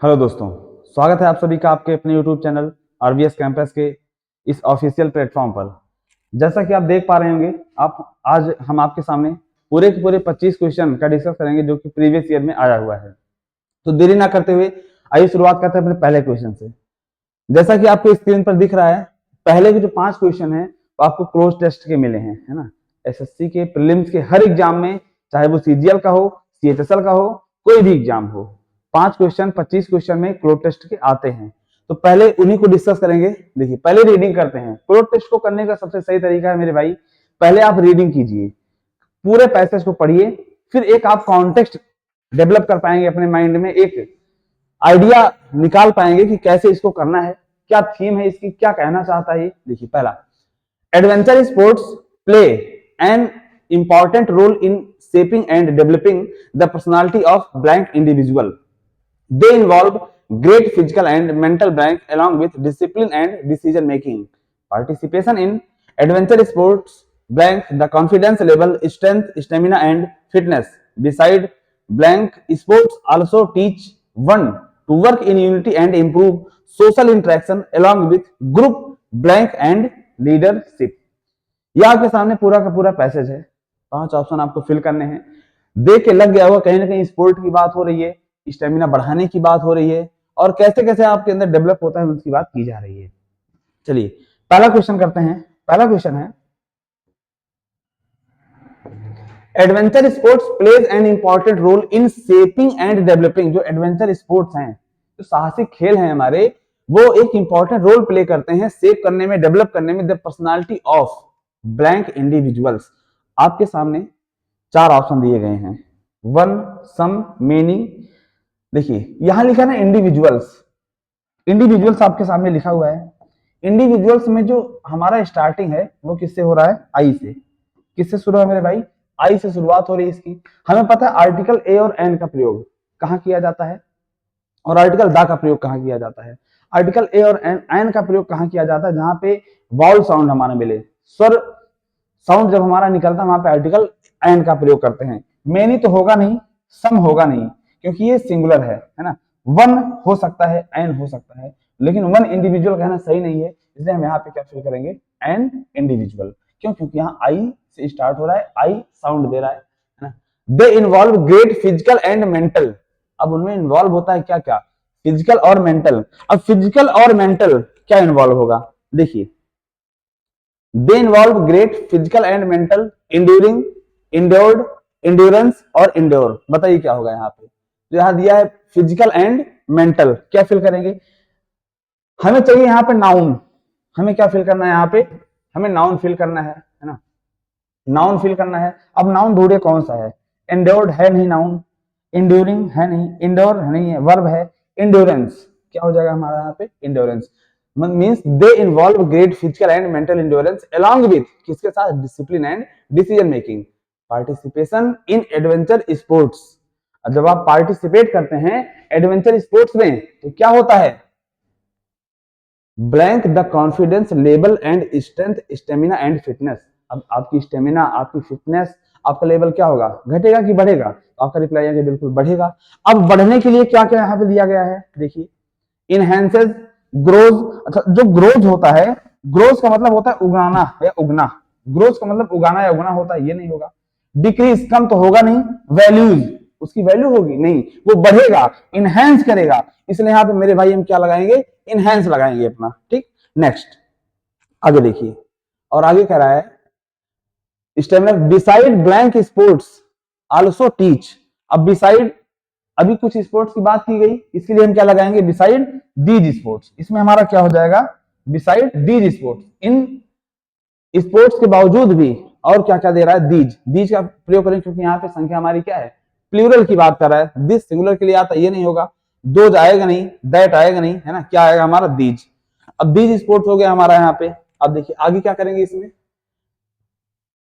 Hello दोस्तों, स्वागत है आप सभी का आपके अपने यूट्यूब चैनल आरवीएस कैंपस के इस ऑफिशियल प्लेटफॉर्म पर। जैसा कि आप देख पा रहे होंगे, आप आज हम आपके सामने पूरे के पूरे 25 क्वेश्चन का डिस्कस करेंगे जो कि प्रीवियस ईयर में आया हुआ है। तो देरी ना करते हुए आइए शुरुआत करते हैं अपने पहले क्वेश्चन से। जैसा कि आपको स्क्रीन पर दिख रहा है, पहले के जो 5 क्वेश्चन है वो आपको क्लोज टेस्ट के मिले हैं, है ना। एसएससी के प्रीलिम्स के हर एग्जाम में, चाहे वो सीजीएल का हो, सीएचएसएल का हो, कोई भी एग्जाम हो, 5 क्वेश्चन 25 क्वेश्चन में क्लोज टेस्ट के आते हैं। तो पहले उन्हीं को डिस्कस करेंगे। देखिए, पहले रीडिंग करते हैं। क्लोज टेस्ट को करने का सबसे सही तरीका है मेरे भाई, पहले आप रीडिंग कीजिए, पूरे पैसेज को पढ़िए, फिर एक आप कॉन्टेक्स्ट डेवलप कर पाएंगे अपने माइंड में, एक आइडिया निकाल पाएंगे कि कैसे इसको करना है, क्या थीम है इसकी, क्या कहना चाहता है। देखिए, पहला, adventure sports play an important role in shaping and developing the personality of blank individual. They involve great physical and mental blank along with discipline and decision making. Participation in adventure sports blank the confidence level, strength, stamina and fitness. Beside blank, sports also teach one to work in unity and improve social interaction along with group blank and leadership. यह आपके सामने पूरा का पूरा passage है। 5 option आपको fill करने हैं। देख के लग गया होगा कहीं ना कहीं स्पोर्ट की बात हो रही है, स्टेमिना बढ़ाने की बात हो रही है, और कैसे कैसे आपके अंदर डेवलप होता है उसकी बात की जा रही है। चलिए पहला क्वेश्चन करते हैं। पहला क्वेश्चन है, adventure sports plays an important role in shaping and developing. जो एडवेंचर स्पोर्ट्स हैं, जो साहसिक खेल हैं हमारे, वो एक इंपॉर्टेंट रोल प्ले करते हैं शेप करने में, डेवलप करने में the personality of blank individuals. आपके सामने 4 ऑप्शन दिए गए हैं, वन, सम, मेनी। देखिए यहां लिखा ना इंडिविजुअल्स, इंडिविजुअल्स आपके सामने लिखा हुआ है। इंडिविजुअल्स में जो हमारा स्टार्टिंग है वो किससे हो रहा है? आई से। किससे शुरू है मेरे भाई? आई से शुरुआत हो रही है इसकी। हमें पता है आर्टिकल ए और एन का प्रयोग कहां किया जाता है, और आर्टिकल दा का प्रयोग कहां किया जाता है। आर्टिकल ए और एन का प्रयोग कहां किया जाता है? जहां पे वाउल साउंड हमारा मिले, स्वर साउंड जब हमारा निकलता है वहां पे आर्टिकल एन का प्रयोग करते हैं। मेनी तो होगा नहीं, सम होगा नहीं, क्योंकि ये सिंगुलर है ना। वन हो सकता है, एन हो सकता है, लेकिन वन इंडिविजुअल कहना सही नहीं है, इसलिए हम यहाँ पे क्या फिल करेंगे? An individual. क्यों? क्योंकि यहाँ आई से स्टार्ट हो रहा है, आई साउंड दे रहा है ना। They involve great physical and mental. अब उनमें इन्वॉल्व होता है क्या क्या? फिजिकल और मेंटल। अब फिजिकल और मेंटल क्या इन्वॉल्व होगा? देखिए, they involve great physical and mental enduring, endured, endurance और इंड्योर। बताइए क्या होगा यहाँ पे? तो यहाँ दिया है फिजिकल एंड मेंटल, क्या फिल करेंगे? हमें चाहिए यहाँ पे नाउन। हमें क्या फिल करना है यहाँ पे? हमें नाउन फिल करना है ना। नाउन फिल करना है। अब नाउन ढूंढे कौन सा है? इंड्योर्ड है नहीं नाउन, इंड्यूरिंग है नहीं, इंडोर नहीं है, वर्ब है, इंड्योरेंस क्या हो जाएगा हमारा यहाँ पे? Endurance. Means they involve great physical and mental endurance along with किसके साथ? Discipline and decision making. Participation in adventure sports. जब आप पार्टिसिपेट करते हैं एडवेंचर स्पोर्ट्स में तो क्या होता है? Blank the confidence level and strength, stamina and fitness. अब आपकी स्टेमिना, आपकी फिटनेस, आपका लेवल क्या होगा? घटेगा कि बढ़ेगा? तो आपका रिप्लाई है कि बिल्कुल बढ़ेगा। अब बढ़ने के लिए क्या क्या यहाँ पे दिया गया है? देखिए, इनहेंसेस ग्रोज। अच्छा, जो ग्रोज होता है, ग्रोज का मतलब होता है उगाना या उगना। ग्रोज का मतलब उगाना या उगना होता है, ये नहीं होगा। डिक्रीज, कम तो होगा नहीं। वैल्यूज, उसकी वैल्यू होगी नहीं, वो बढ़ेगा, इनहेंस करेगा। इसलिए यहाँ पे मेरे भाई हम क्या लगाएंगे? इनहेंस लगाएंगे अपना। ठीक, नेक्स्ट आगे देखिए, और आगे कह रहा है stamina beside blank sports also teach. अब बिसाइड, अभी कुछ स्पोर्ट्स की बात की गई, इसके लिए हम क्या लगाएंगे? Beside these sports. इसमें हमारा क्या हो जाएगा? Beside these sports. In sports के बावजूद भी और क्या क्या दे रहा है? दीज। दीज का प्रयोग करें क्योंकि यहाँ पे संख्या हमारी क्या है? प्लूरल की बात कर रहा है। दिस सिंगुलर के लिए आता, ये नहीं होगा। दोज आएगा नहीं, दैट आएगा नहीं, है ना। क्या आएगा हमारा? दीज। अब दीज स्पोर्ट्स हो गया हमारा यहाँ पे। अब देखिए आगे क्या करेंगे इसमें?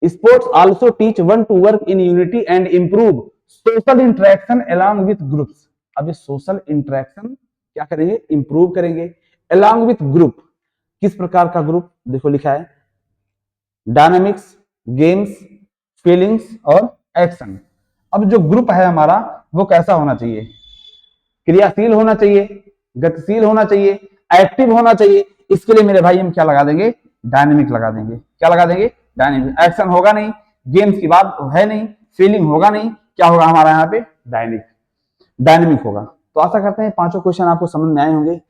Sports also teach one two work in unity and improve social interaction along with groups. अब ये सोशल इंटरेक्शन क्या करेंगे? इंप्रूव करेंगे अलॉन्ग विथ ग्रुप। किस प्रकार का ग्रुप? देखो लिखा है डायनामिक्स, गेम्स, फीलिंग्स और एक्शन। अब जो ग्रुप है हमारा वो कैसा होना चाहिए? क्रियाशील होना चाहिए, गतिशील होना चाहिए, एक्टिव होना चाहिए। इसके लिए मेरे भाई हम क्या लगा देंगे, डायनेमिक लगा देंगे। क्या लगा देंगे, डायनेमिक। एक्शन होगा नहीं, गेम्स की बात है नहीं, फीलिंग होगा नहीं, क्या होगा हमारा यहाँ पे, डायनेमिक, डायनेमिक होगा। तो आशा करते हैं पांचों क्वेश्चन आपको समझ में आए होंगे।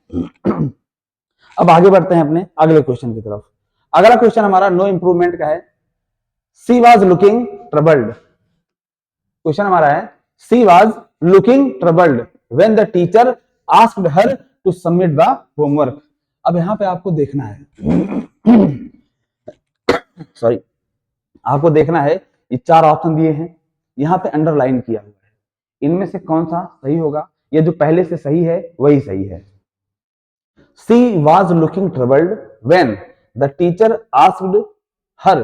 अब आगे बढ़ते हैं अपने अगले क्वेश्चन की तरफ। अगला क्वेश्चन हमारा नो इंप्रूवमेंट का है। She was looking troubled. Question हमारा है she was looking troubled when the teacher asked her to submit the homework. अब यहां पे आपको देखना है सॉरी, आपको देखना है, ये चार ऑप्शन दिए हैं, यहाँ पे अंडरलाइन किया हुआ है, इनमें से कौन सा सही होगा। ये जो पहले से सही है वही सही है। She was looking troubled when the teacher asked her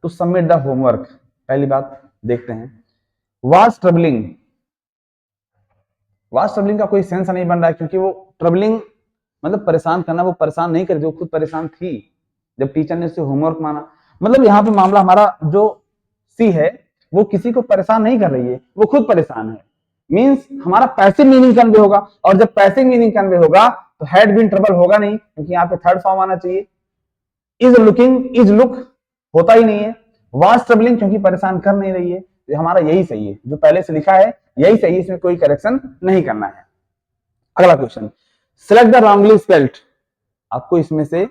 to submit the homework। पहली बात देखते हैं, was troubling, was troubling का कोई सेंस नहीं बन रहा है, क्योंकि वो ट्रबलिंग मतलब परेशान करना, वो परेशान नहीं कर रही, वो खुद परेशान थी जब टीचर ने उससे होमवर्क मांगा। मतलब यहाँ पे मामला हमारा जो सी है वो किसी को परेशान नहीं कर रही है, वो खुद परेशान है। मींस हमारा पैसिव मीनिंग कन्वे होगा, और जब पैसिव मीनिंग कन्वे होगा तो हैड बीन ट्रबल होगा नहीं, क्योंकि यहाँ पे थर्ड फॉर्म आना चाहिए। इज लुकिंग, इज लुक होता ही नहीं है। वाज ट्रबलिंग क्योंकि परेशान कर नहीं रही है, तो हमारा यही सही है, जो पहले से लिखा है यही सही है, इसमें कोई करेक्शन नहीं करना है। अगला question, select the wrongly spelled. आपको इसमें से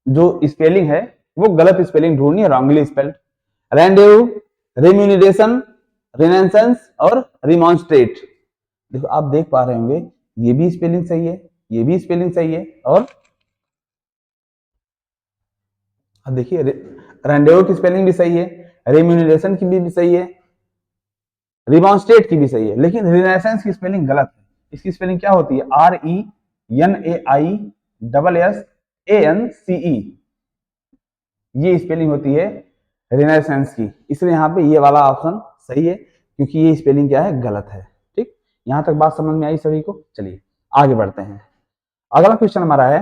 जो स्पेलिंग है वो गलत स्पेलिंग ढूंढनी है, रॉन्गली स्पेल्ड। रेंडेव, रेम्यूनरेशन, रिनेसेंस और रिमॉन्स्ट्रेट। देखो आप देख पा रहे होंगे, ये भी स्पेलिंग सही है, ये भी स्पेलिंग सही है, और अब देखिए रेंडेव की स्पेलिंग भी सही है, रेम्यूनरेशन की भी सही है, रिमॉन्स्ट्रेट की भी सही है, लेकिन रिनेसेंस की स्पेलिंग गलत है। इसकी स्पेलिंग क्या होती है, RENAISSANCE, ये स्पेलिंग होती है रिनेसेंस की। इसलिए यहाँ पे ये वाला ऑप्शन सही है, क्योंकि ये स्पेलिंग क्या है, गलत है। ठीक, यहां तक बात समझ में आई सभी को। चलिए आगे बढ़ते हैं। अगला क्वेश्चन हमारा है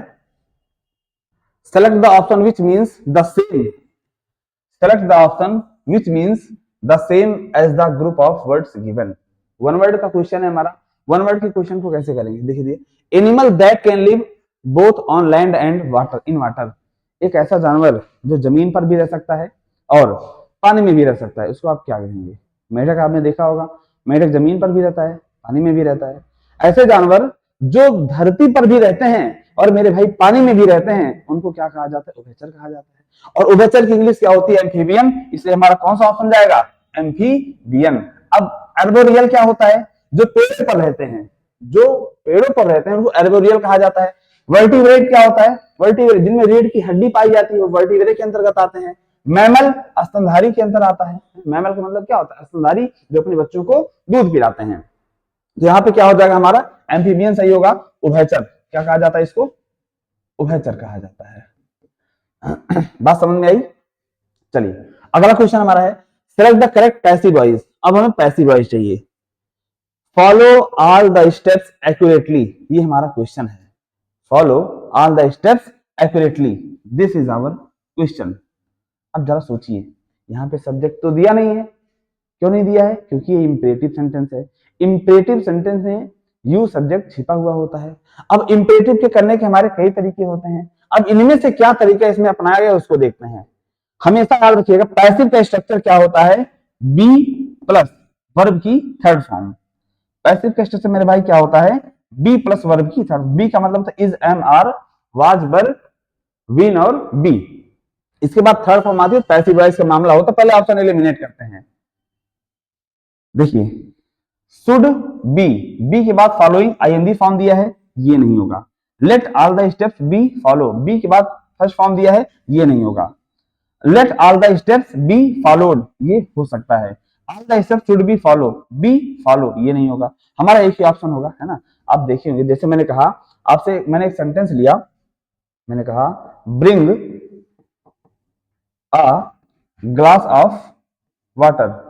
select the option which means the same. Select the option which means the same as the group of words given. One word का क्वेश्चन है हमारा। वन वर्ड के क्वेश्चन को कैसे करेंगे, देखिए, animal that can live both on land and water, in water. एक ऐसा जानवर जो जमीन पर भी रह सकता है और पानी में भी रह सकता है, उसको आप क्या कहेंगे। मेढक आपने देखा होगा, मेढक जमीन पर भी रहता है, पानी में भी रहता है। ऐसे जानवर जो धरती पर भी रहते हैं और मेरे भाई पानी में भी रहते हैं, उनको क्या कहा जाता है, उभयचर कहा जाता है। और उभयचर की इंग्लिश क्या होती है, एम्फीबियन। इसलिए हमारा कौन सा ऑप्शन जाएगा, एम्फीबियन। अब आर्बोरियल क्या होता है, जो पेड़ पर रहते हैं, जो पेड़ों पर रहते हैं उनको आर्बोरियल कहा जाता है। वर्टिब्रेट क्या होता है, वर्टिब्रेट जिनमें रीढ़ की हड्डी पाई जाती है वो वर्टिब्रेट के अंतर्गत आते हैं। मैमल स्तनधारी के अंदर आता है। मैमल का मतलब क्या होता है, स्तनधारी जो अपने बच्चों को दूध पिलाते हैं। तो यहाँ पे क्या हो जाएगा हमारा, एम्फीबियन सही होगा। उभयचर क्या कहा जाता है, इसको उभयचर कहा जाता है। बात समझ में आई। चलिए अगला क्वेश्चन हमारा है select the correct passive voice. अब हमें पैसिव वॉइस चाहिए। Follow all the steps accurately, ये हमारा क्वेश्चन है। Follow all the steps accurately, this is our question. अब जरा सोचिए, यहाँ पे सब्जेक्ट तो दिया नहीं है। क्यों नहीं दिया है, क्योंकि ये इंपरेटिव सेंटेंस है। इंपरेटिव सेंटेंस में यू सब्जेक्ट छिपा हुआ होता है। अब इंपरेटिव के करने के हमारे कई तरीके होते हैं। अब इनमें से क्या तरीका इसमें अपनाया गया उसको देखते हैं। हमेशा याद रखिएगा पैसिव का स्ट्रक्चर क्या होता है, बी प्लस वर्ब की थर्ड फॉर्म। पैसिव का स्ट्रक्चर मेरे भाई क्या होता है, बी प्लस वर्ब की थर्ड। बी का मतलब था is, am, are, was, were, been और बी। इसके बाद थर्ड फॉर्म आती है पैसिव वॉइस का मामला होता है। पहले ऑप्शन एलिमिनेट करते हैं। देखिए शुड बी, बी के बाद फॉलोइंग आईएनजी फॉर्म दिया है, ये नहीं होगा। Let all the steps be follow, be के बाद फर्स्ट फॉर्म दिया है, ये नहीं होगा। Let all the steps be followed, ये हो सकता है। All the steps should be follow, be follow, ये नहीं होगा। हमारा एक ही ऑप्शन होगा, है ना। आप देखिए जैसे मैंने कहा आपसे, मैंने एक सेंटेंस लिया, मैंने कहा bring a glass of water.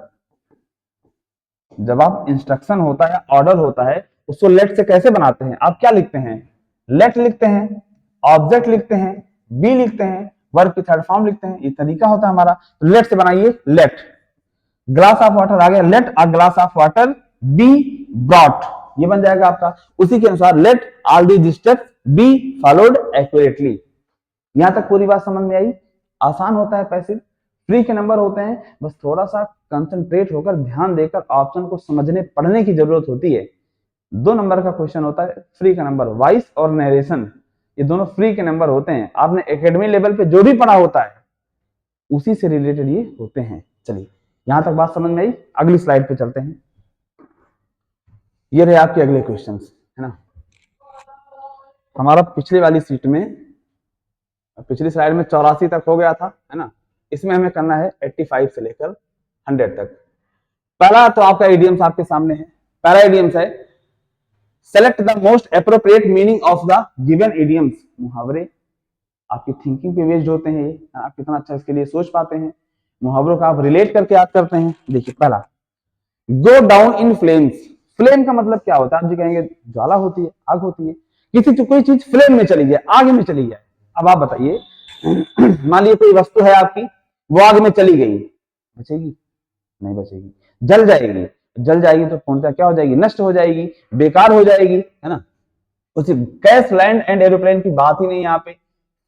जब आप इंस्ट्रक्शन होता है, ऑर्डर होता है, उसको लेट से कैसे बनाते हैं, आप क्या लिखते हैं, लेट लिखते हैं, ऑब्जेक्ट लिखते हैं, बी लिखते हैं, वर्ब की थर्ड फॉर्म लिखते हैं। ये तरीका होता है हमारा। तो लेट से बनाइए, लेट ग्लास ऑफ वाटर आ गया, let a glass of water be brought. ये बन जाएगा आपका। उसी के अनुसार let all the steps be followed accurately. यहां तक पूरी बात समझ में आई। आसान होता है पैसिव, फ्री के नंबर होते हैं, बस थोड़ा सा कंसंट्रेट होकर ध्यान देकर ऑप्शन को समझने पढ़ने की जरूरत होती है। 2 नंबर का क्वेश्चन होता है फ्री का नंबर, वॉइस और नरेशन, ये दोनों फ्री के नंबर होते हैं। आपने एकेडमी लेवल पे जो भी पढ़ा होता है उसी से रिलेटेड ये होते हैं। चलिए यहां तक बात समझ में आई। अगली स्लाइड पे चलते हैं। ये रहे आपके अगले क्वेश्चन, है ना। हमारा पिछली वाली सीट में, पिछली स्लाइड में 84 तक हो गया था, है ना। इसमें हमें करना है 85 से लेकर 100 तक। पहला तो आपका इडियम्स आपके सामने है। पहला इडियम्स है select the most appropriate meaning of the given idioms. मुहावरे आपकी थिंकिंग पे बेस्ड होते हैं, आप कितना अच्छा इसके लिए सोच पाते हैं, मुहावरों का आप रिलेट करके याद करते हैं। देखिए पहला, go down in flames. Flame का मतलब क्या होता है? आप जी कहेंगे ज्वाला होती है, आग होती है। किसी कोई चीज फ्लेम में चली जाए, आग में चली जाए। अब आप बताइए, मान लीजिए कोई वस्तु है आपकी, वो आग में चली गई, बचेगी? नहीं बचेगी, जल जाएगी। जल जाएगी तो पूर्णतः क्या हो जाएगी? नष्ट हो जाएगी, बेकार हो जाएगी, है ना। उसी कैश, लैंड एंड एरोप्लेन की बात ही नहीं यहाँ पे।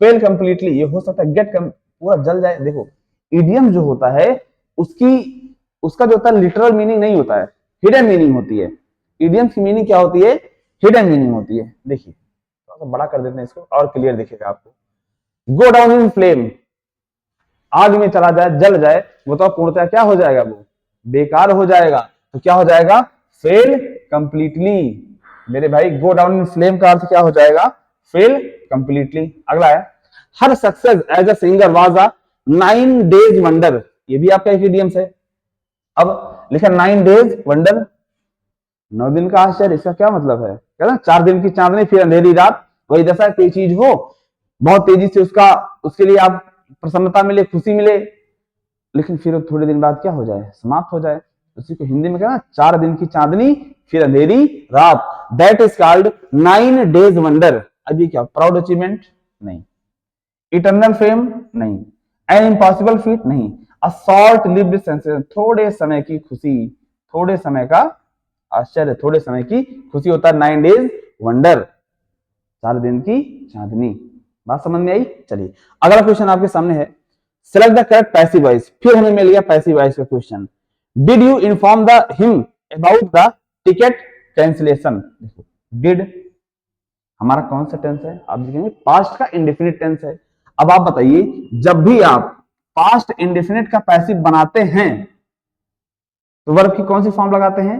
फेल कंप्लीटली, ये हो सकता है गेट पूरा जल जाए। देखो इडियम जो होता है उसका जो होता है लिटरल मीनिंग नहीं होता है, हिडन मीनिंग होती है। इडियम्स की मीनिंग क्या होती है? हिडन मीनिंग होती है। देखिए थोड़ा सा बड़ा कर देते हैं इसको और क्लियर दिखेगा आपको। गो डाउन इन फ्लेम, आग में चला जाए, जल जाए, वो तो पूर्णतः क्या हो जाएगा? वो बेकार हो जाएगा। तो क्या हो जाएगा? Fail completely. मेरे भाई गो डाउन इन फ्लेम का अर्थ क्या हो जाएगा? Fail completely. अगला है her success as a singer was a 9 days wonder. ये भी आपका एक इडियम्स है। अब लिखा 9 डेज वंडर, 9 दिन का आश्चर्य। इसका क्या मतलब है? कहना 4 दिन की चांदनी फिर अंधेरी रात। वही जैसा कोई चीज हो, बहुत तेजी से उसके लिए आप प्रसन्नता मिले, खुशी मिले, लेकिन फिर थोड़े दिन बाद क्या हो जाए? समाप्त हो जाए। उसी को हिंदी में कहना 4 दिन की चांदनी फिर अंधेरी रात। That is called 9 days wonder. अभी क्या प्राउड अचीवमेंट? नहीं। Eternal fame? नहीं। An impossible feat? नहीं। अ शॉर्ट लिव्ड सेंसेशन, थोड़े समय की खुशी, थोड़े समय का आश्चर्य, थोड़े समय की खुशी होता है 9 डेज वंडर, 4 दिन की चांदनी। बात समझ में आई? चलिए अगला क्वेश्चन आपके सामने है select the correct passive voice. फिर हमें मिल गया पैसिव वॉइस का question. Did you inform the him about the ticket cancellation? Did हमारा कौन सा टेंस है? आप देखेंगे पास्ट का इंडेफिनिट टेंस है। अब आप बताइए, जब भी आप पास्ट इंडेफिनिट का पैसिव बनाते हैं तो वर्ब की कौन सी फॉर्म लगाते हैं?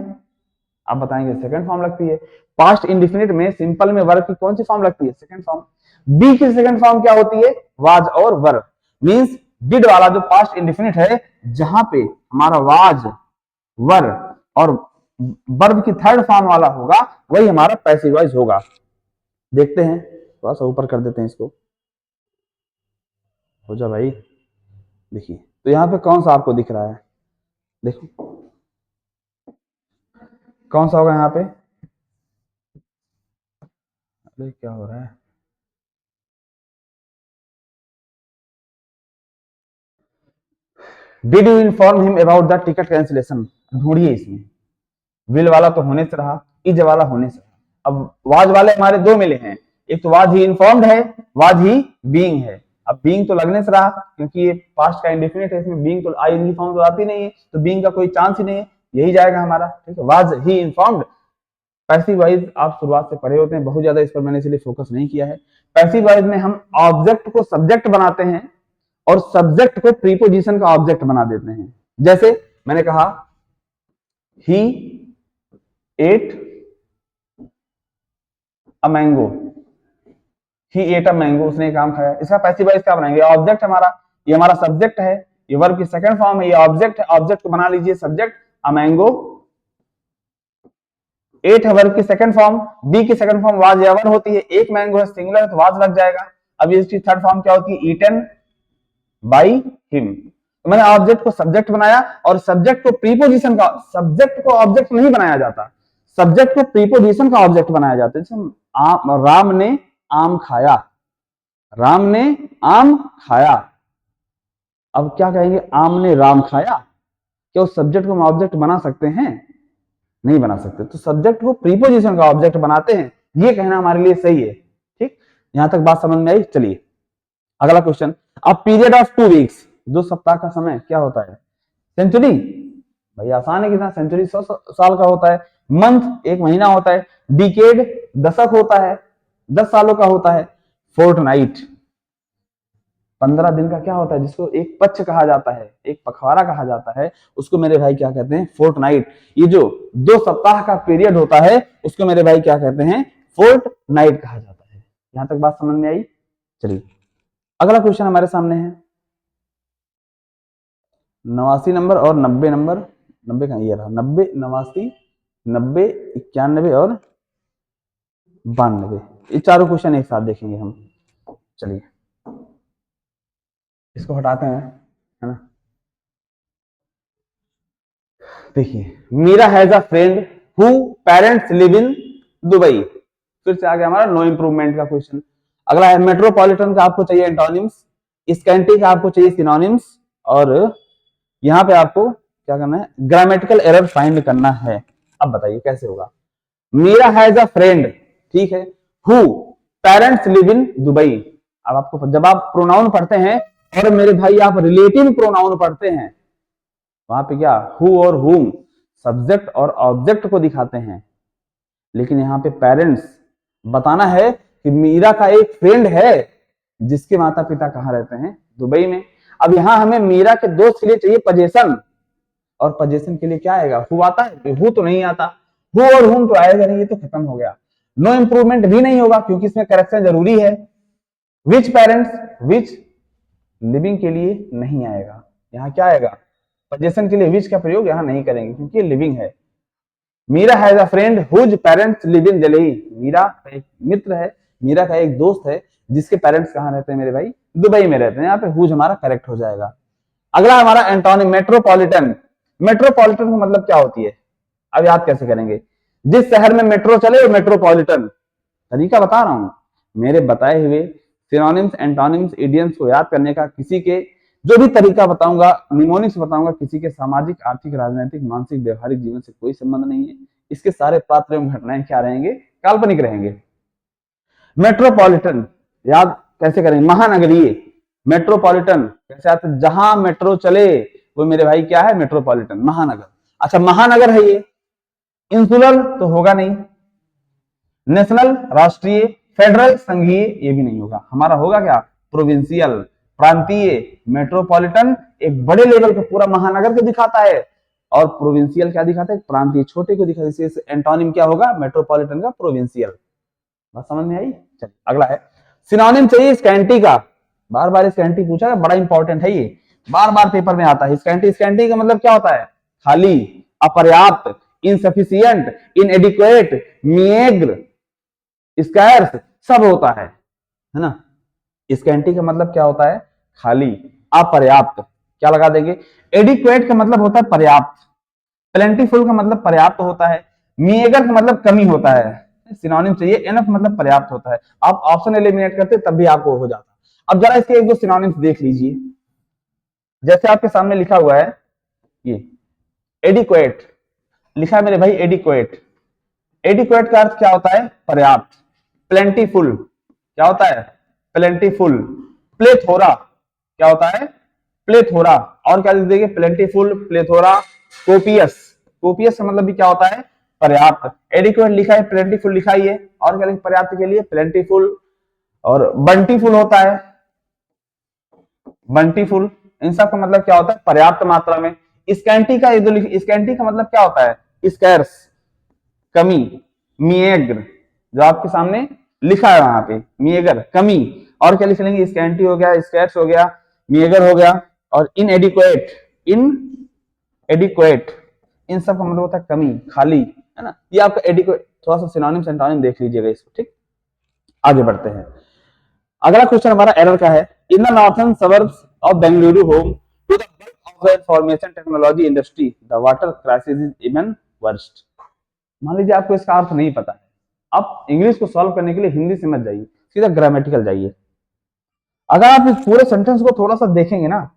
आप बताएंगे सेकंड फॉर्म लगती है। पास्ट इंडेफिनिट में सिंपल में वर्ब की कौन सी फॉर्म लगती है? Second form. बी की सेकंड फॉर्म क्या होती है? वाज और वर। मींस डिड वाला जो पास्ट इंडेफिनिट है, जहां पे हमारा वाज, वर और वर्ब की थर्ड फॉर्म वाला होगा, वही हमारा पैसिव वॉइस होगा। देखते हैं, थोड़ा सा ऊपर कर देते हैं इसको, हो जा भाई। देखिए तो यहाँ पे कौन सा आपको दिख रहा है? देखो कौन सा होगा यहाँ पे? अरे क्या हो रहा है? Did you inform him about the ticket cancellation? ढूंढिए इसमें। विल वाला तो होने से रहा, इज वाला होने से रहा। अब वाज वाले हमारे 2 मिले हैं, एक तो वाज ही इन्फॉर्म्ड है, वाज ही बीइंग है। अब बीइंग तो लगने से रहा, क्योंकि ये पास्ट का इंडेफिनिट है, इसमें बीइंग तो आईएनजी फॉर्म तो आती नहीं है, तो बीइंग का कोई चांस ही नहीं है, यही जाएगा हमारा। ठीक है, was he informed. Passive voice आप शुरुआत से पढ़े होते हैं, बहुत ज्यादा इस पर मैंने इसलिए फोकस नहीं किया है। पैसिव वॉइस में हम ऑब्जेक्ट को सब्जेक्ट बनाते हैं और सब्जेक्ट को प्रीपोजिशन का ऑब्जेक्ट बना देते हैं। जैसे मैंने कहा he ate a mango, he ate a mango, उसने एक आम खाया। इसका पैसिव वॉइस क्या बनाएंगे? ऑब्जेक्ट हमारा, ये हमारा सब्जेक्ट है, ये वर्ब की सेकंड फॉर्म है, ये ऑब्जेक्ट है। ऑब्जेक्ट को बना लीजिए सब्जेक्ट, अ मैंगो। एट है वर्ब की सेकंड फॉर्म, बी की सेकंड फॉर्म वाज या वर होती है, एक मैंगो है सिंगुलर है तो वाज लग जाएगा। अब इसकी थर्ड फॉर्म क्या होती है? Eaten by him. तो मैंने ऑब्जेक्ट को सब्जेक्ट बनाया और सब्जेक्ट को प्रीपोजिशन का, सब्जेक्ट को ऑब्जेक्ट नहीं बनाया जाता, सब्जेक्ट को प्रीपोजिशन का ऑब्जेक्ट बनाया जाता है। जैसे राम ने आम खाया, राम ने आम खाया। अब क्या कहेंगे? आम ने राम खाया। क्या उस सब्जेक्ट को हम ऑब्जेक्ट बना सकते हैं? नहीं बना सकते। तो सब्जेक्ट को प्रीपोजिशन का ऑब्जेक्ट बनाते हैं, ये कहना हमारे लिए सही है। ठीक, यहां तक बात समझ में आई। चलिए अगला question, a period of 2 weeks, 2 सप्ताह का समय क्या होता है? सेंचुरी। भाई आसान है कितना, सेंचुरी 100 साल का होता है। मंथ 1 महीना होता है। डिकेड दशक होता है, 10 सालों का होता है। फोर्टनाइट 15 दिन का क्या होता है, जिसको एक पक्ष कहा जाता है, एक पखवाड़ा कहा जाता है, उसको मेरे भाई क्या कहते हैं? फोर्टनाइट। ये जो 2 सप्ताह का पीरियड होता है उसको मेरे भाई क्या कहते हैं? फोर्टनाइट कहा जाता है। यहां तक बात समझ में आई। चलिए अगला क्वेश्चन हमारे सामने है 89 नंबर और 90 नंबर। 90 का ये रहा, 90, 89, 90, 91 और 92, ये चारों क्वेश्चन एक साथ देखेंगे हम। चलिए इसको हटाते हैं, है ना। देखिए, Meera has a friend who parents live in Dubai. फिर से आ गया हमारा नो इंप्रूवमेंट का क्वेश्चन। अगला है मेट्रोपॉलिटन का आपको चाहिए एंटोनिम्स, स्कैंटी का आपको चाहिए सिनोनिम्स, और यहाँ पे आपको क्या करना है? ग्रामेटिकल एरर फाइंड करना है। अब बताइए कैसे होगा? मीरा हैज अ फ्रेंड, ठीक है, who parents live in Dubai. अब आपको जब आप प्रोनाउन पढ़ते हैं और मेरे भाई आप रिलेटिव प्रोनाउन पढ़ते हैं, वहां पे क्या हु और हुम सब्जेक्ट और ऑब्जेक्ट को दिखाते हैं, लेकिन यहाँ पे पेरेंट्स बताना है कि मीरा का एक फ्रेंड है जिसके माता पिता कहाँ रहते हैं? दुबई में। अब यहाँ हमें मीरा के दोस्त के लिए चाहिए पोजीशन, और पोजीशन के लिए क्या आएगा? हु आता है? हु तो नहीं आता, हु और हुम तो आएगा नहीं, ये तो खत्म हो गया। नो इंप्रूवमेंट भी नहीं होगा क्योंकि इसमें करेक्शन जरूरी है। विच पेरेंट्स, विच लिविंग के लिए नहीं आएगा, यहाँ क्या आएगा? पोजीशन के लिए विच का प्रयोग यहाँ नहीं करेंगे क्योंकि लिविंग है। Meera has a friend whose parents live in Delhi. Meera का एक मित्र है, मीरा का एक दोस्त है जिसके पेरेंट्स कहाँ रहते हैं मेरे भाई? दुबई में रहते हैं। यहाँ पे हुज हमारा करेक्ट हो जाएगा। अगला हमारा एंटोनिम मेट्रोपॉलिटन। मेट्रोपॉलिटन का मतलब क्या होती है? अब याद कैसे करेंगे? जिस शहर में मेट्रो चले वो मेट्रोपॉलिटन। तरीका बता रहा हूं, मेरे बताए हुए सिनोनिम्स, एंटोनिम्स, इडियम्स को याद करने का किसी के जो भी तरीका बताऊंगा, निमोनिक्स बताऊंगा, किसी के सामाजिक, आर्थिक, राजनीतिक, मानसिक, व्यवहारिक जीवन से कोई संबंध नहीं है। इसके सारे पात्र एवं घटनाएं क्या रहेंगे? काल्पनिक रहेंगे। मेट्रोपॉलिटन याद कैसे करेंगे? महानगरीय। मेट्रोपॉलिटन कैसे आते? जहां मेट्रो चले वो मेरे भाई क्या है? मेट्रोपॉलिटन, महानगर। अच्छा महानगर है ये। इंसुलर तो होगा नहीं, नेशनल राष्ट्रीय, फेडरल संघीय ये भी नहीं होगा। हमारा होगा क्या? प्रोविंशियल, प्रांतीय। मेट्रोपॉलिटन एक बड़े लेवल पे पूरा महानगर को दिखाता है, और प्रोविंशियल क्या दिखाता है? प्रांतीय, छोटे को दिखाता है। इससे एंटोनिम क्या होगा? मेट्रोपॉलिटन का प्रोविंशियल। बात समझ में आई? चलिए अगला है सिनोनिम चाहिए स्कैंटी का। बार बार स्कैंटी पूछा, बड़ा इंपॉर्टेंट है ये, बार बार पेपर में आता है। स्कैंटी, स्कैंटी का मतलब क्या होता है? खाली, अपर्याप्त, इनसफिशियंट, इनएडिक्वेट, मिएग्र, स्कैर्स सब होता है ना। स्कैंटी का मतलब क्या होता है? खाली, अपर्याप्त, क्या लगा देंगे? एडिक्वेट का मतलब होता है पर्याप्त, प्लेंटीफुल का मतलब पर्याप्त होता है, मीएगर का मतलब कमी होता है। सिनोनिम चाहिए, एनफ मतलब पर्याप्त होता है। आप ऑप्शन एलिमिनेट करते तब भी आपको हो जाता। अब जरा इसके एक दो सिनोनिम्स देख लीजिए, जैसे आपके सामने लिखा हुआ है ये एडिक्वेट, लिखा है मेरे भाई एडिक्वेट। एडिक्वेट का अर्थ क्या होता है? पर्याप्त। प्लेंटीफुल क्या होता है? प्लेंटीफुल। प्लेथोरा क्या होता है? प्लेथोरा। और क्या लिख देंगे? Plentiful, plethora, copious. कोपियस का मतलब भी क्या होता है? पर्याप्त। एडिक्वेट लिखा है, प्लेंटीफुल लिखा ही है, और क्या लिखा पर्याप्त के लिए? प्लेंटीफुल। और बंटीफुल होता है, बंटीफुल। इन सब का मतलब क्या होता है? पर्याप्त मात्रा में। स्कैंटी का स्कैंटी का मतलब क्या होता है? स्कैर्स, कमी, मिएग्र, जो आपके सामने लिखा है वहां पे, मिएगर कमी। और क्या लिख लेंगे? स्कैंटी हो गया, स्कैर्स हो गया, मिएगर हो गया, और इनएडिक्वेट, इनएडिक्वेट इन सब का मतलब होता है कमी, खाली, है ना। ये आपका एडिक्वेट। थोड़ा सा सिनोनिम सिनोनिम देख लीजिएगा इसको, ठीक। आगे बढ़ते हैं। अगला क्वेश्चन हमारा एरर का है। In the northern suburbs of Bengaluru home to the bulk of the information technology industry the water crisis is even worst. मान लीजिए आपको इसका अर्थ नहीं पता है, आप इंग्लिश को सॉल्व करने के लिए हिंदी से मत जाइए, सीधा ग्रामेटिकल जाइए। अगर आप इस पूरे सेंटेंस को थोड़ा सा देखेंगे ना,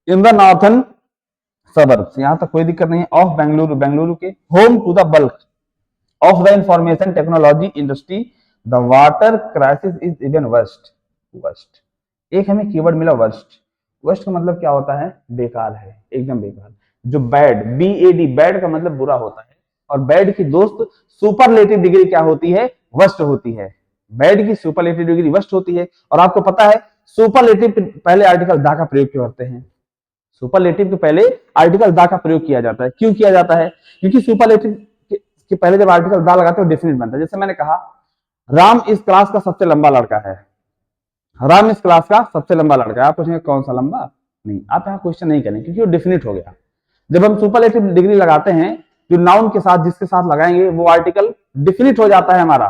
इन द नॉर्थर्न सबर्ब्स, यहां तक कोई दिक्कत नहीं है। ऑफ बेंगलुरु, बेंगलुरु के। Home to the bulk of the information technology industry, the water crisis is even worst. Worst, एक हमें कीवर्ड मिला वर्स्ट। वर्स्ट का मतलब क्या होता है? बेकार है, एकदम बेकार। जो बैड, BAD, बैड का मतलब बुरा होता है, और बैड की दोस्त सुपरलेटिव डिग्री क्या होती है? वर्स्ट होती है। बैड की सुपरलेटिव डिग्री वर्स्ट होती है। और आपको पता है सुपरलेटिव के पहले आर्टिकल दा का प्रयोग क्यों करते हैं? सुपरलेटिव के पहले आर्टिकल दा का प्रयोग किया जाता है। क्यों किया जाता है? क्योंकि सुपरलेटिव के पहले जब आर्टिकल दा लगाते हो डेफिनेट बनता है। जैसे मैंने कहा राम इस क्लास का सबसे लंबा लड़का है। राम इस क्लास का सबसे लंबा लड़का है। आप पूछेंगे कौन सा लंबा? नहीं, आप यहाँ क्वेश्चन नहीं करेंगे क्योंकि वो डेफिनेट हो गया। जब हम सुपरलेटिव डिग्री लगाते हैं, जो नाउन के साथ जिसके साथ लगाएंगे वो आर्टिकल डिफिनिट हो जाता है हमारा।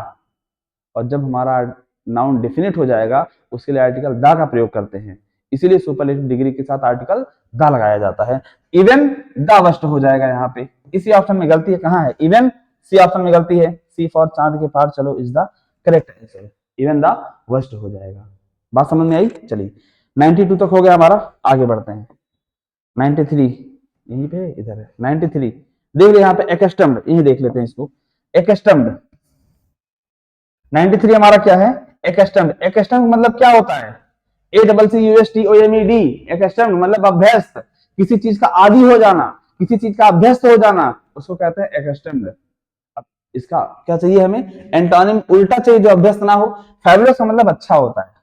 और जब हमारा नाउन डिफिनिट हो जाएगा उसके लिए आर्टिकल दा का प्रयोग करते हैं। इसीलिए सुपरलेटिव डिग्री के साथ आर्टिकल दा लगाया जाता है। इवन द वर्स्ट हो जाएगा यहाँ पे। इसी ऑप्शन में गलती है, कहाँ है? इवन सी ऑप्शन में गलती है। सी फॉर चांद के पार चलो is the correct answer. Even the worst हो जाएगा। बात समझ में आई? चलिए 92 तक हो गया हमारा, आगे बढ़ते हैं। 93 यहीं पे, इधर है 93। देख ले यहाँ पे एक्स्टम्ड, यही देख लेते हैं इसको। एक्स्टम्ड 93 हमारा क्या है? एक्स्टम्ड। एक्स्टम्ड मतलब क्या होता है? ACCUSTOMED। एक्स्टम्ड मतलब अभ्यस्त, किसी चीज का आदी हो जाना, किसी चीज का अभ्यस्त हो जाना, उसको कहते हैं एक्स्टम्ड। इसका क्या चाहिए हमें? एंटोनिम उल्टा चाहिए जो अभ्यस्त ना हो। फैबुलस का मतलब अच्छा होता है।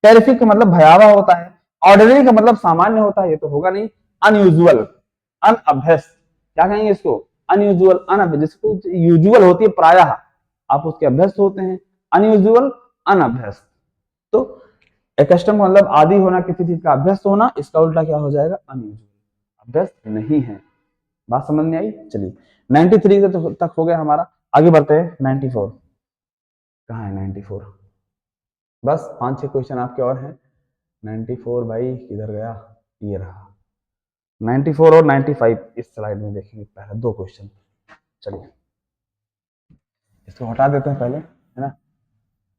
टेरिफिक का मतलब भयावह होता है। ऑर्डिनरी का मतलब सामान्य होता है, ये तो होगा नहीं। अनयूजुअल, अनअभ्यस्त, क्या कहेंगे इसको? अनयूजुअल, अनअभ्यस्त। जिसको यूजुअल होती है प्रायः, आप उसके अभ्यस्त होते हैं। अनयूजुअल, अनअभ्यस्त। तो एक्स्टम मतलब आदि होना, किसी चीज का अभ्यस्त होना। इसका उल्टा क्या हो जाएगा? अनयूजुअल, अभ्यस्त नहीं है। बात समझ में आई? चलिए 93 तक हो गया हमारा, आगे बढ़ते हैं। 94 कहाँ है? 94 बस 5-6 क्वेश्चन आपके और हैं। 94 भाई किधर गया? ये रहा 94 और 95 इस स्लाइड में देखेंगे। पहले 2 क्वेश्चन, चलिए इसको हटा देते हैं पहले, है ना।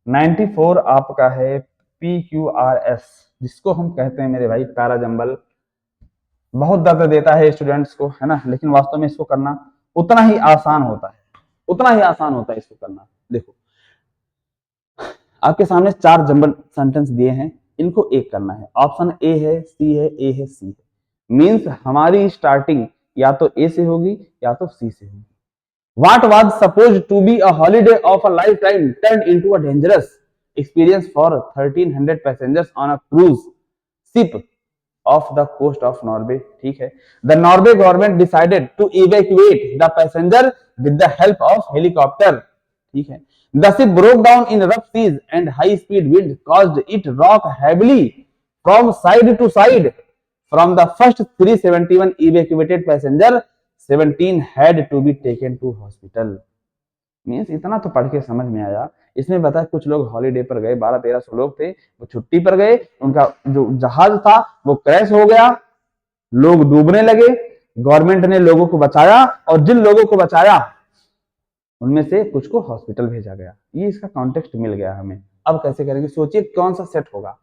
94 आपका है PQRS, जिसको हम कहते हैं मेरे भाई पैराजंबल। बहुत दर्द देता है स्टूडेंट्स को, है ना, लेकिन वास्तव में इसको करना उतना ही आसान होता है, उतना ही आसान होता है इसको करना। देखो आपके सामने 4 जंबल सेंटेंस दिए हैं, इनको एक करना है। ऑप्शन ए है, सी है, ए है, सी है। मीन्स हमारी स्टार्टिंग या तो ए से होगी या तो सी से होगी। What was supposed to be a holiday of a lifetime turned into a dangerous experience for 1,300 passengers on a cruise ship off the coast of Norway. ठीक है। The Norway government decided to evacuate the passenger with the help of helicopter. ठीक है। The ship broke down in rough seas and high speed wind caused it rock heavily from side to side. From the first 371 evacuated passenger, 17 had to be taken to hospital. Means इतना तो पढ़ के समझ में आया। इसमें बता कुछ लोग हॉलीडे पर गए, 1200-1300 लोग थे, वो छुट्टी पर गए, उनका जो जहाज था वो क्रैश हो गया, लोग डूबने लगे, गवर्नमेंट ने लोगों को बचाया, और जिन लोगों को बचाया उनमें से कुछ को हॉस्पिटल भेजा गया। ये इसका कॉन्टेक्स्ट मिल गया हमें। अब कैसे करेंगे? सोचिए कौन सा सेट होगा।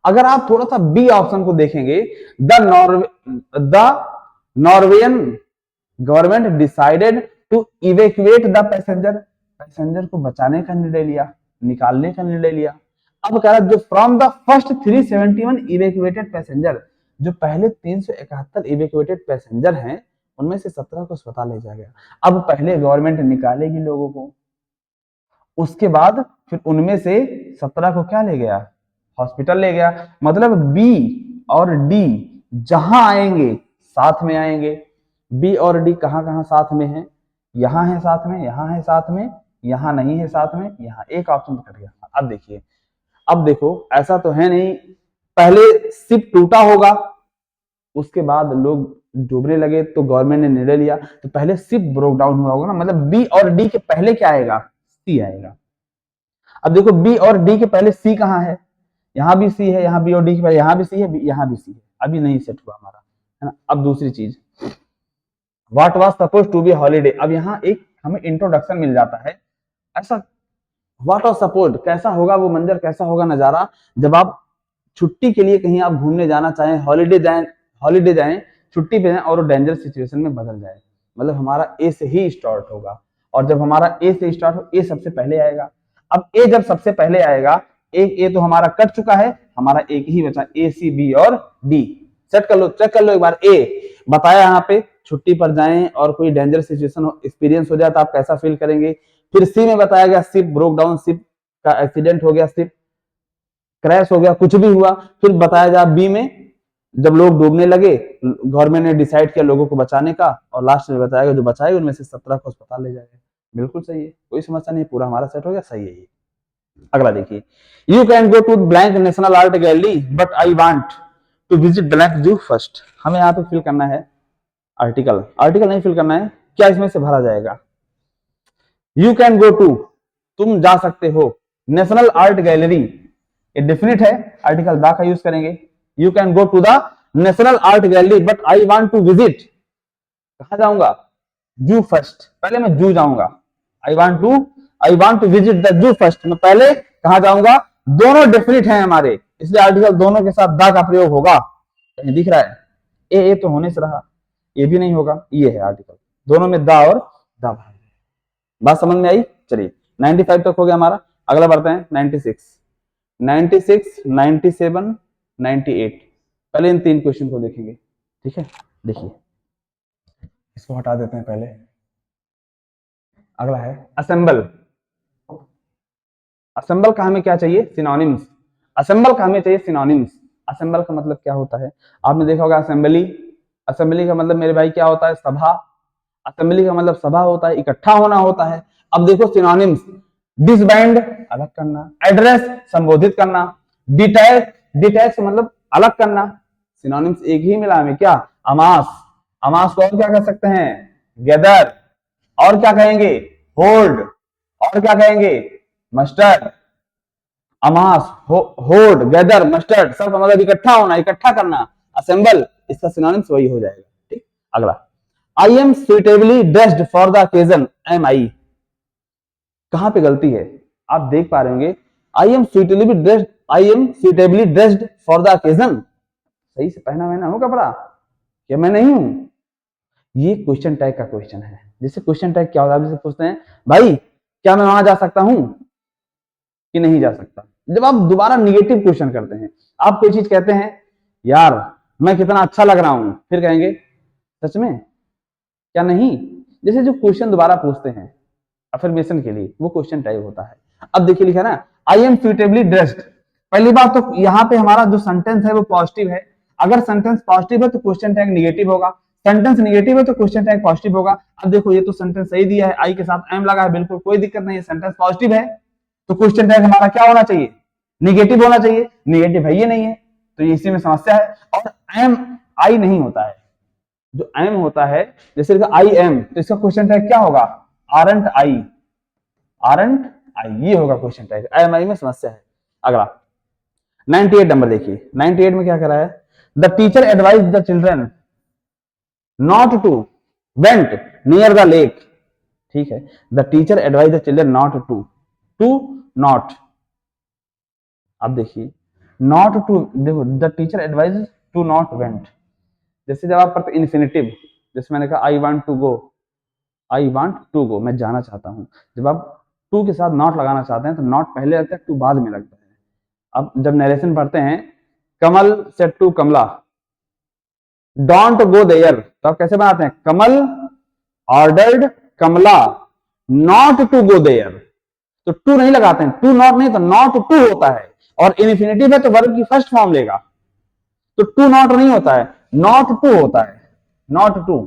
अगर आप थोड़ा सा बी ऑप्शन को देखेंगे, the Norwegian government decided to evacuate the passenger, passenger को बचाने का निर्णय लिया, निकालने का निर्णय लिया। अब कह रहा जो from the first 371 evacuated passenger, जो पहले 371 इवैक्यूएटेड पैसेंजर हैं उनमें से 17 को अस्पताल ले जाया गया। अब पहले गवर्नमेंट निकालेगी लोगों को, उसके बाद फिर उनमें से 17 को क्या ले गया? हॉस्पिटल ले गया। मतलब बी और डी जहां आएंगे साथ में आएंगे। बी और डी कहां कहां साथ में है? यहां है साथ में, यहां है साथ में, यहां नहीं है साथ में, यहां एक ऑप्शन कट गया। अब देखिए, अब देखो ऐसा तो है नहीं पहले शिप टूटा होगा, उसके बाद लोग डूबने लगे तो गवर्नमेंट ने निर्णय लिया, तो पहले शिप ब्रोक डाउन हुआ होगा ना। मतलब बी और डी के पहले क्या आएगा? सी आएगा। अब देखो बी और डी के पहले सी कहां है? यहां भी सी है, यहां बी और डी के पहले यहां भी सी है, यहां भी सी है। अभी नहीं सेट हुआ हमारा, है ना। अब दूसरी चीज, what was suppose to be holiday. अब यहाँ एक हमें इंट्रोडक्शन मिल जाता है। ऐसा व्हाट वाज सपोज, कैसा होगा वो मंजर, कैसा होगा नजारा जब आप छुट्टी के लिए कहीं आप घूमने जाना चाहें, हॉलीडे जाएं, छुट्टी पे जाए और वो डेंजर सिचुएशन में बदल जाए, मतलब हमारा ए से ही स्टार्ट होगा, और जब हमारा ए से स्टार्ट हो, ए सबसे पहले आएगा। अब ए जब सबसे पहले आएगा, एक ए तो हमारा कट चुका है, हमारा एक ही बचा, ए सी बी और डी। सेट कर लो, चेक कर लो एक बार। ए बताया यहाँ पे छुट्टी पर जाएं और कोई डेंजर सिचुएशन हो, एक्सपीरियंस हो जाए तो आप कैसा फील करेंगे। फिर सी में बताया गया शिप ब्रोक डाउन, शिप का एक्सीडेंट हो गया, शिप क्रैश हो गया, कुछ भी हुआ। फिर बताया जा बी में जब लोग डूबने लगे, गवर्नमेंट ने डिसाइड किया लोगों को बचाने का, और लास्ट में बताया जो बचाए उनमें से 17 को अस्पताल ले जाएगा। बिल्कुल सही है, कोई समस्या नहीं, पूरा हमारा सेट हो गया, सही है ये। अगला देखिए, you can go to blank national art gallery but I want to visit blank zoo first. हमें यहाँ पे फिल करना है आर्टिकल, आर्टिकल नहीं फिल करना है, क्या इसमें से भरा जाएगा। यू कैन गो टू, तुम जा सकते हो, नेशनल आर्ट गैलरी, ये डेफिनेट है, आर्टिकल दा का यूज करेंगे। You can go to the national art gallery but I want to visit, कहा जाऊंगा, जू फर्स्ट, पहले मैं जू जाऊंगा। I want to visit the zoo first, मैं पहले कहा जाऊंगा। दोनों डेफिनेट हैं हमारे, इसलिए आर्टिकल दोनों के साथ दा का प्रयोग होगा। कहीं दिख रहा है, ए तो होने से रहा, ये भी नहीं होगा, ये है आर्टिकल, दोनों में दा और दा भाई। बात समझ में आई। चलिए 95 तक हो गया हमारा, अगला बढ़ते हैं 96, 97, 98। पहले इन 3 क्वेश्चन को देखेंगे, ठीक है। देखिए इसको हटा देते हैं पहले। अगला है असेंबल। असेंबल का हमें क्या चाहिए, सिनोनिम्स। असेंबल का हमें चाहिए सिनोनिम्स। असेंबल का मतलब क्या होता है, आपने देखा होगा असेंबली, असेंबली का मतलब मेरे भाई क्या होता है, सभा। असेंबली का मतलब सभा होता है, इकट्ठा होना होता है। अब देखो सिनोनिम्स, डिसबैंड अलग करना, एड्रेस संबोधित करना, डिटैच, डिटैच मतलब अलग करना। सिनोनिम्स एक ही मिला हमें, क्या, अमास, अमास को और क्या कह सकते हैं, गैदर, और क्या कहेंगे, होल्ड, और क्या कहेंगे, मस्टर्ड। अमास, होल्ड, गैदर, मस्टर्ड, सब का मतलब इकट्ठा होना, इकट्ठा करना। असेंबल, इसका सिनोनिम्स वही हो जाएगा, ठीक। अगला, I am suitably dressed for the occasion, am I, कहां पे गलती है, आप देख पा रहे होंगे, I am suitably dressed, I am suitably dressed for the occasion, सही से पहना वहना हो कपड़ा, क्या मैं नहीं हूं। ये क्वेश्चन टैग का क्वेश्चन है। जैसे क्वेश्चन टैग क्या होता है, जैसे पूछते हैं भाई क्या मैं वहां जा सकता हूं कि नहीं जा सकता। जब आप दोबारा निगेटिव क्वेश्चन करते हैं, आप कोई चीज कहते हैं यार मैं कितना अच्छा लग रहा हूं, फिर कहेंगे सच में, क्या नहीं। जैसे जो क्वेश्चन दोबारा पूछते हैं अफर्मेशन के लिए, वो क्वेश्चन टाइप होता है। अब देखिए लिखा ना, आई एम सुइटेबली ड्रेस्ड, पहली बात तो यहाँ पे हमारा जो सेंटेंस है वो पॉजिटिव है। अगर सेंटेंस पॉजिटिव है तो क्वेश्चन टैग निगेटिव होगा, सेंटेंस निगेटिव है तो क्वेश्चन टैग पॉजिटिव होगा। अब देखो ये तो सेंटेंस सही दिया है, आई के साथ एम लगा है, बिल्कुल कोई दिक्कत नहीं है, सेंटेंस पॉजिटिव है तो क्वेश्चन टैग हमारा क्या होना चाहिए, निगेटिव होना चाहिए। निगेटिव है ये नहीं है, तो ये इसी में समस्या है। और एम आई नहीं होता है, जो एम होता है, जैसे आई एम, तो इसका क्वेश्चन टैग क्या होगा, आरंट आई, आरंट आई, ये होगा क्वेश्चन टैग, एम आई में समस्या है। अगला 98 नंबर देखिए, 98 में क्या कह रहा है, the teacher advise the children not to went near the lake, ठीक है। The teacher advise the children not to not, अब देखिए नॉट टू, देखो the teacher advise to not went, जैसे जब आप पढ़ते इन्फिनिटिव, जैसे मैंने कहा I want to go, I want to go, मैं जाना चाहता हूं, जब आप टू के साथ नॉट लगाना चाहते हैं तो नॉट पहले लगता है, टू बाद में लगता है। अब जब नरेशन पढ़ते हैं, Kamal said to Kamala don't go there, तो आप कैसे बनाते हैं, Kamal ordered Kamala not to go there, तो टू नहीं लगाते हैं, टू नॉट नहीं तो नॉट टू होता है, और इन्फिनिटिव है तो वर्ब की फर्स्ट फॉर्म लेगा, तो टू नॉट नहीं होता है, नॉट टू होता है, नॉट टू।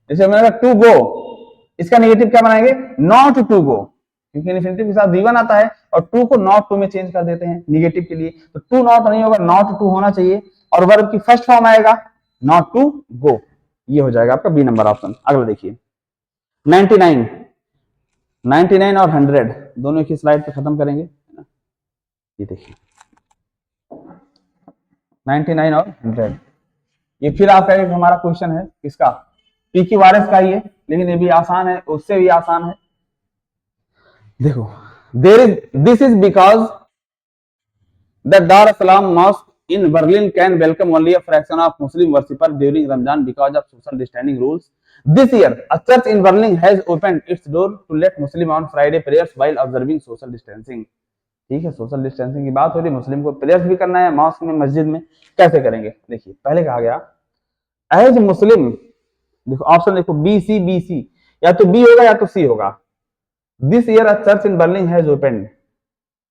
जैसे मैंने कहा टू गो, इसका नेगेटिव क्या बनाएंगे, नॉट टू गो, क्योंकि इन्फिनिटिव के साथ V1 आता है और टू को नॉट टू में चेंज कर देते हैं निगेटिव के लिए, तो टू नॉट नहीं होगा, नॉट टू होना चाहिए, और वर्ब की फर्स्ट फॉर्म आएगा नॉट टू गो, ये हो जाएगा आपका बी नंबर ऑप्शन। अगला देखिए 99, 99 और 100 दोनों की स्लाइड पे खत्म करेंगे, ये देखिए 99 और 100, ये फिर आपका एक हमारा क्वेश्चन है किसका, पी क्यू आर एस का ही है, लेकिन ये भी आसान है, उससे भी आसान है। देखो दिस इज बिकॉज द दार सलाम mask in Berlin can welcome only a fraction of Muslim worshippers during Ramadan because of social distancing rules. This year, a church in Berlin has opened its door to let Muslim on Friday prayers while observing social distancing. ठीक है, social distancing की बात हो रही है, मुस्लिम को prayers भी करना है मॉस्क में, मस्जिद में, कैसे करेंगे? देखिए, पहले कहा गया एज मुस्लिम, देखो ऑप्शन देखो बी सी बी सी, या तो बी होगा या तो सी होगा। This year a church in Berlin has opened,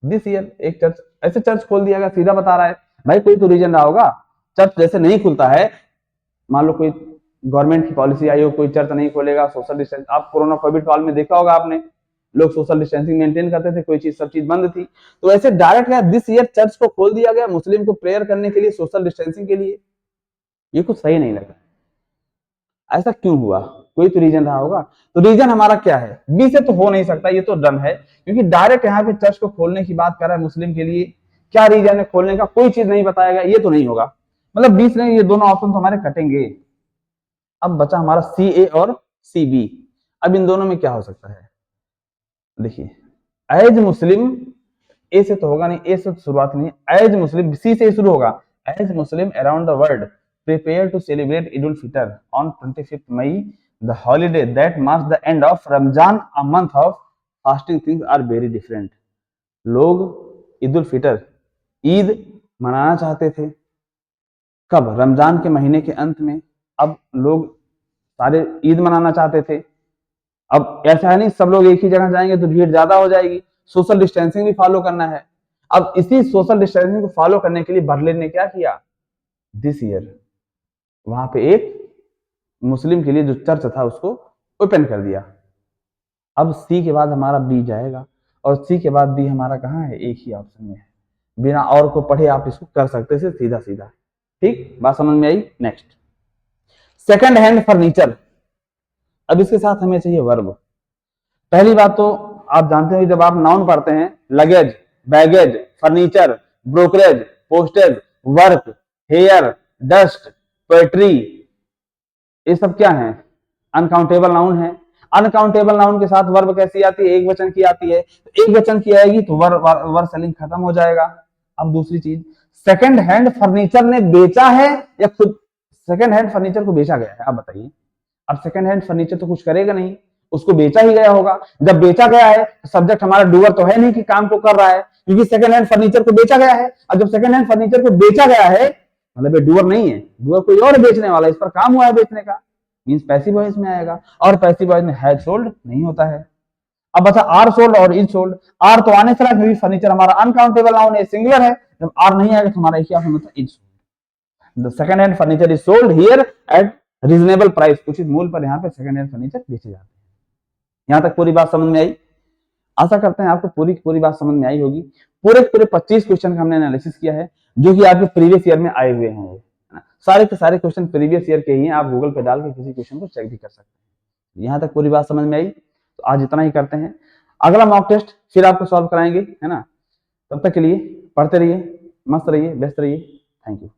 this year एक चर्च, ऐसे चर्च खोल दिया गया, सीधा बता रहा है भाई, कोई तो रीजन रहा होगा। चर्च जैसे नहीं खुलता है, मान लो कोई गवर्नमेंट की पॉलिसी आई हो, कोई चर्च नहीं खोलेगा, सोशल डिस्टेंस, आप कोरोना कोविड काल में देखा होगा आपने, लोग सोशल डिस्टेंसिंग मेंटेन करते थे, कोई चीज सब चीज बंद थी, तो ऐसे डायरेक्ट है दिस ईयर चर्च को खोल दिया गया मुस्लिम को प्रेयर करने के लिए, सोशल डिस्टेंसिंग के लिए, ये कुछ सही नहीं लगा। ऐसा क्यों हुआ? कोई तो रीजन रहा होगा। तो रीजन हमारा क्या है? बी से तो हो नहीं सकता, ये तो डन है, क्योंकि डायरेक्ट यहाँ पे चर्च को खोलने की बात कर रहा है मुस्लिम के लिए, क्या रीजन है खोलने का, कोई चीज नहीं बताया गया, ये तो नहीं होगा, मतलब बी से नहीं, ये दोनों ऑप्शन तो हमारे कटेंगे। अब बचा हमारा सी ए और सी बी। अब इन दोनों में क्या हो सकता है? देखिए, एज मुस्लिम, ए से तो होगा नहीं, ए से तो शुरुआत नहीं, एज मुस्लिम, सी से शुरू होगा, as Muslim around the world prepare to celebrate Eid al-Fitr on 25th May, the holiday that marks the end of Ramzan, a month of fasting. Things are very different. लोग ईद उल फितर, ईद मनाना चाहते थे कब? रमजान के महीने के अंत में। अब लोग सारे ईद मनाना चाहते थे, अब ऐसा है नहीं सब लोग एक ही जगह जाएंगे तो भीड़ ज्यादा हो जाएगी, सोशल डिस्टेंसिंग भी फॉलो करना है। अब इसी सोशल डिस्टेंसिंग को फॉलो करने के लिए बर्लिन ने क्या किया? दिस ईयर वहां पे एक मुस्लिम के लिए जो चर्च था उसको ओपन कर दिया। अब सी के बाद हमारा बी जाएगा, और सी के बाद बी हमारा कहाँ है? एक ही ऑप्शन में है, बिना और को पढ़े आप इसको कर सकते थे सीधा सीधा। ठीक, बात समझ में आई? Next, second hand furniture. अब इसके साथ हमें चाहिए वर्ब। पहली बात तो आप जानते हो, जब आप नाउन पढ़ते हैं, luggage, baggage, furniture, brokerage, postage, work, hair, dust, poetry, ये सब क्या है? अनकाउंटेबल नाउन है। अनकाउंटेबल नाउन के साथ वर्ब कैसी आती है? एक वचन की आती है, तो एक वचन की आएगी तो वर्ब सेलिंग खत्म हो जाएगा। अब दूसरी चीज, सेकंड हैंड फर्नीचर ने बेचा है या खुद? सेकंड हैंड फर्नीचर को बेचा गया है, आप बताइए। अब सेकंड हैंड फर्नीचर तो कुछ करेगा नहीं, उसको बेचा ही गया होगा। जब बेचा गया है तो सब्जेक्ट हमारा डूअर तो है नहीं कि काम को कर रहा है, क्योंकि सेकंड हैंड फर्नीचर को बेचा गया है। और जब सेकंड हैंड फर्नीचर को बेचा गया है मतलब ये डूअर नहीं है, डूअर कोई और बेचने वाला है, इस पर काम हुआ है बेचने का, मींस पैसिव वॉइस में आएगा, और पैसिव वॉइस में हैज सोल्ड नहीं होता है। अब बचा आर सोल्ड और इज सोल्ड। आर तो आने चला, क्योंकि फर्नीचर हमारा अनकाउंटेबल नाउन है, सिंगुलर है, जब आर नहीं आएगा तो हमारा एक ही ऑप्शन होता है, is sold. The second hand furniture is sold here eight reasonable price, उचित मूल्य पर यहाँ पे सेकंड हैंड फर्नीचर बेचे जाते हैं। यहाँ तक पूरी बात समझ में आई? आशा करते हैं आपको पूरी बात समझ में आई होगी। पूरे 25 क्वेश्चन का हमने एनालिसिस किया है, जो कि आपके प्रीवियस ईयर में आए हुए हैं। सारे के सारे क्वेश्चन प्रीवियस ईयर के ही हैं, आप गूगल पे डाल के किसी क्वेश्चन को चेक भी कर सकते हैं। यहाँ तक पूरी बात समझ में आई? तो आज इतना ही करते हैं, अगला मॉक टेस्ट फिर आपको सॉल्व कराएंगे, है ना। तब तक के लिए पढ़ते रहिए, मस्त रहिए, व्यस्त रहिए। Thank you.